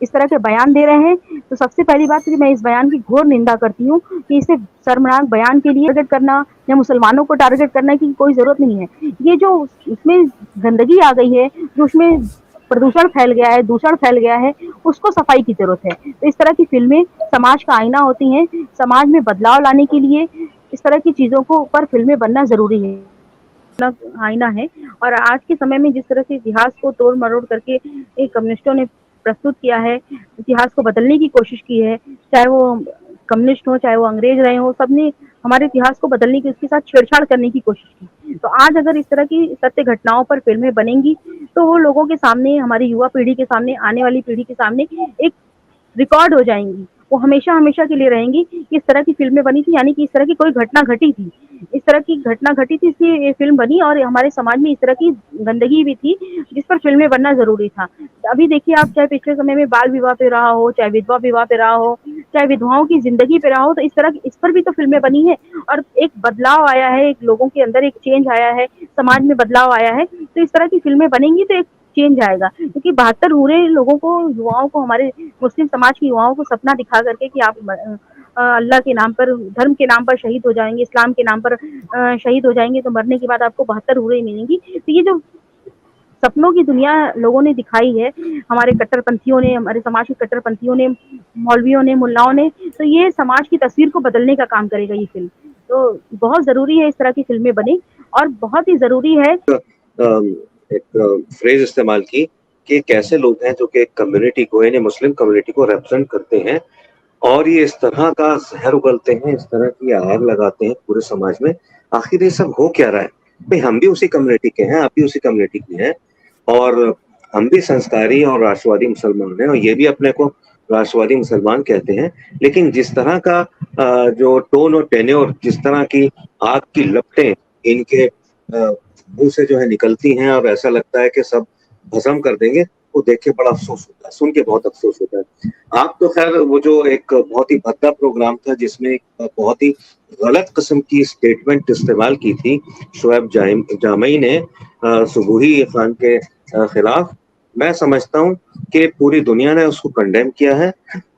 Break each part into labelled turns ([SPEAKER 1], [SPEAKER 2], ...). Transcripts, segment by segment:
[SPEAKER 1] اس طرح کے بیان دے رہے ہیں، تو سب سے پہلی بات کہ میں اس بیان کی گھور نندا کرتی ہوں کہ اسے شرمناک بیان کے لیے ٹارگٹ کرنا یا مسلمانوں کو ٹارگٹ کرنے کی کوئی ضرورت نہیں ہے. یہ جو اس میں گندگی آ گئی ہے، جو اس میں پردوشن پھیل گیا ہے، دوشن پھیل گیا ہے، اس کو صفائی کی ضرورت ہے. تو اس طرح کی فلمیں سماج کا آئینہ ہوتی ہیں. سماج میں بدلاؤ لانے کے لیے اس طرح کی چیزوں کو پر فلمیں بننا ضروری ہے، آئینہ ہے. اور آج کے سمے میں جس طرح سے اتہاس کو توڑ مروڑ کر کے ایک کمیونسٹوں نے پرستت کیا ہے، اتہاس کو بدلنے کی کوشش کی ہے، چاہے وہ کمیونسٹ ہو چاہے وہ انگریز رہے ہوں، سب نے ہمارے اتہاس کو بدلنے کی، اس کے ساتھ چھیڑ چھاڑ کرنے کی کوشش کی. تو آج اگر اس طرح کی ستیہ گھٹناؤں پر فلمیں بنیں گی تو وہ لوگوں کے سامنے، ہماری یوا پیڑھی کے سامنے، آنے والی پیڑھی کے سامنے ایک ریکارڈ ہو جائیں گی. وہ ہمیشہ ہمیشہ کے لیے رہیں گی کہ اس طرح کی فلمیں بنی تھی، یعنی کہ اس طرح کی کوئی گھٹنا گھٹی تھی، اس طرح کی گھٹنا گھٹی تھی، اس لیے یہ فلم بنی. اور ہمارے سماج میں اس طرح کی گندگی بھی تھی جس پر فلمیں بننا ضروری تھا. ابھی دیکھیے آپ، چاہے پچھلے سمے میں بال وواہ پہ رہا ہو، چاہے ودوا وواہ پہ رہا ہو، چاہے ودواؤں کی زندگی پہ رہا ہو، تو اس پر بھی تو فلمیں بنی ہیں. اور ایک بدلاؤ آیا ہے، ایک لوگوں کے اندر ایک چینج آیا ہے، سماج میں بدلاؤ آیا ہے. تو اس طرح کی فلمیں بنیں گی تو ایک چینج آئے گا. کیونکہ 72 ہورے لوگوں کو، یواؤں کو، ہمارے مسلم سماج کی یواؤں کو سپنا دکھا کر کے کہ آپ اللہ کے نام پر، دھرم کے نام پر شہید ہو جائیں گے، اسلام کے نام پر شہید ہو جائیں گے، تو مرنے کے بعد آپ کو 72 ہورے ملیں گی. تو یہ جو سپنوں کی دنیا لوگوں نے دکھائی ہے، ہمارے کٹر پنتھیوں نے، ہمارے سماج کے کٹر پنتھیوں نے، مولویوں نے، ملاؤں نے، تو یہ سماج کی تصویر کو بدلنے کا کام کرے گا یہ فلم. تو بہت ضروری ہے اس طرح کی فلمیں بنیں، اور بہت ہی ضروری ہے.
[SPEAKER 2] ایک فریز استعمال کی کہ ایک ایسے لوگ ہیں جو کہ ایک کمیونٹی کو، یعنی مسلم کمیونٹی کو ریپرزینٹ کرتے ہیں، اور یہ اس طرح کا زہر اگلتے ہیں، اس طرح کی آگ لگاتے ہیں پورے سماج میں. آخر یہ سب ہو کیا رہا ہے؟ بھائی ہم بھی اسی کمیونٹی کے ہیں، آپ بھی اسی کمیونٹی کے ہیں، اور ہم بھی سنسکاری اور راشٹروادی مسلمان ہیں، اور یہ بھی اپنے کو راشٹروادی مسلمان کہتے ہیں. لیکن جس طرح کا جو ٹون اور ٹینیور، جس طرح کی آگ کی لپٹیں ان کے منہ سے جو ہے نکلتی ہیں، اور ایسا لگتا ہے کہ سب بھسم کر دیں گے، وہ دیکھ کے بڑا افسوس ہوتا ہے، سن کے بہت افسوس ہوتا ہے. آپ تو خیر وہ جو ایک بہت ہی بھدا پروگرام تھا جس میں بہت ہی غلط قسم کی اسٹیٹمنٹ استعمال کی تھی شعیب جامعی نے صبوحی خان کے خلاف، میں سمجھتا ہوں کہ پوری دنیا نے اس کو کنڈیم کیا ہے.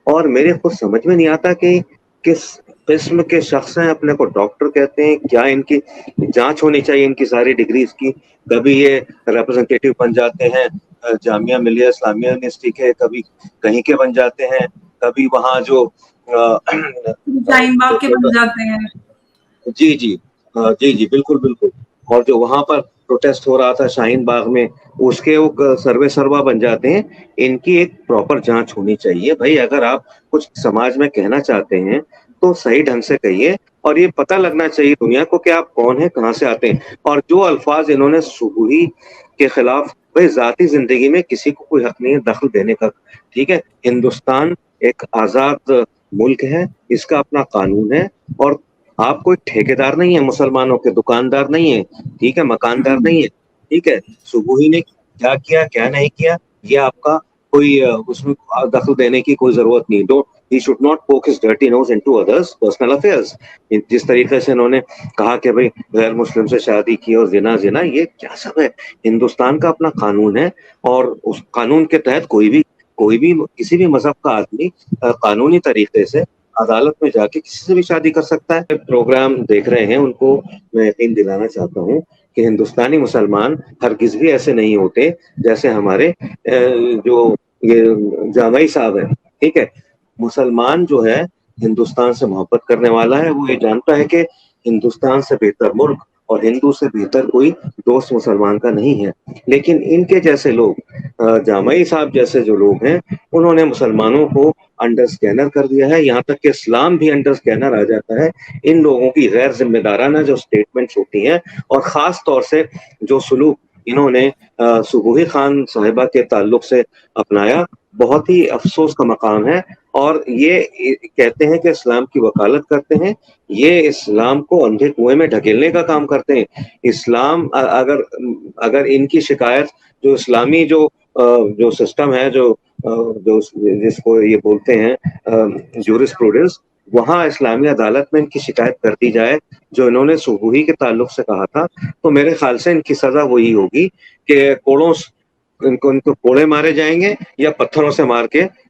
[SPEAKER 2] اور میرے خود سمجھ میں نہیں آتا کہ کس قسم کے شخص ہیں، اپنے کو ڈاکٹر کہتے ہیں، کیا ان کی جانچ ہونی چاہیے ان کی ساری ڈگریز کی. کبھی یہ ریپرزنٹیٹیو بن جاتے ہیں جامعہ ملیہ اسلامیہ یونیورسٹی کے، کبھی کہیں کے بن جاتے ہیں، کبھی وہاں جو
[SPEAKER 3] شاہین باغ کے بن جاتے ہیں.
[SPEAKER 2] جی جی جی جی بالکل بالکل. اور جو وہاں پر پروٹیسٹ ہو رہا تھا شاہین باغ میں، اس کے وہ سروے سروا بن جاتے ہیں. ان کی ایک پراپر جانچ ہونی چاہیے. بھائی اگر آپ کچھ سماج میں کہنا چاہتے ہیں تو صحیح ڈھنگ سے کہیے، اور یہ پتہ لگنا چاہیے دنیا کو کہ آپ کون ہیں، کہاں سے آتے ہیں. اور جو الفاظ انہوں نے صبوحی کے خلاف، بھائی ذاتی زندگی میں کسی کو کوئی حق نہیں ہے دخل دینے کا. ٹھیک ہے، ہندوستان ایک آزاد ملک ہے، اس کا اپنا قانون ہے، اور آپ کوئی ٹھیکیدار نہیں ہے، مسلمانوں کے دکاندار نہیں ہے، ٹھیک ہے، مکاندار نہیں ہے. ٹھیک ہے، صبوحی نے کیا کیا کیا نہیں کیا یہ آپ کا کوئی اس میں دخل دینے کی کوئی ضرورت نہیں. He should not poke his dirty nose into others' personal affairs. جس طریقے سے انہوں نے کہا کہ بھئی غیر مسلم سے شادی کی اور زنا، یہ کیا سب ہے؟ ہندوستان کا اپنا قانون ہے، اور اس قانون کے تحت کوئی بھی کسی بھی مذہب کا آدمی قانونی طریقے سے عدالت میں جا کے کسی سے بھی شادی کر سکتا ہے. پروگرام دیکھ رہے ہیں ان کو میں یقین دلانا چاہتا ہوں کہ ہندوستانی مسلمان ہرگز بھی ایسے نہیں ہوتے جیسے ہمارے جو یہ جامعی صاحب ہیں. ٹھیک ہے، مسلمان جو ہے ہندوستان سے محبت کرنے والا ہے، وہ یہ جانتا ہے کہ ہندوستان سے بہتر ملک اور ہندو سے بہتر کوئی دوست مسلمان کا نہیں ہے. لیکن ان کے جیسے لوگ، جامعی صاحب جیسے جو لوگ ہیں، انہوں نے مسلمانوں کو انڈر اسکینر کر دیا ہے، یہاں تک کہ اسلام بھی انڈر اسکینر آ جاتا ہے. ان لوگوں کی غیر ذمہ دارانہ جو اسٹیٹمنٹس ہوتی ہیں، اور خاص طور سے جو سلوک انہوں نے صبوحی خان صاحبہ کے تعلق سے اپنایا، بہت ہی افسوس کا مقام ہے. اور یہ کہتے ہیں کہ اسلام کی وکالت کرتے ہیں، یہ اسلام کو اندھے کنویں میں ڈھکیلنے کا کام کرتے ہیں. اسلام اگر ان کی شکایت جو اسلامی جو سسٹم ہے، جو جس کو یہ بولتے ہیں جورسپروڈنس، وہاں اسلامی عدالت میں ان کی شکایت کر دی جائے جو انہوں نے صبوحی کے تعلق سے کہا تھا، تو میرے خیال سے ان کی سزا وہی ہوگی کہ ان کو کوڑے مارے جائیں گے، یا پتھروں سے مار کے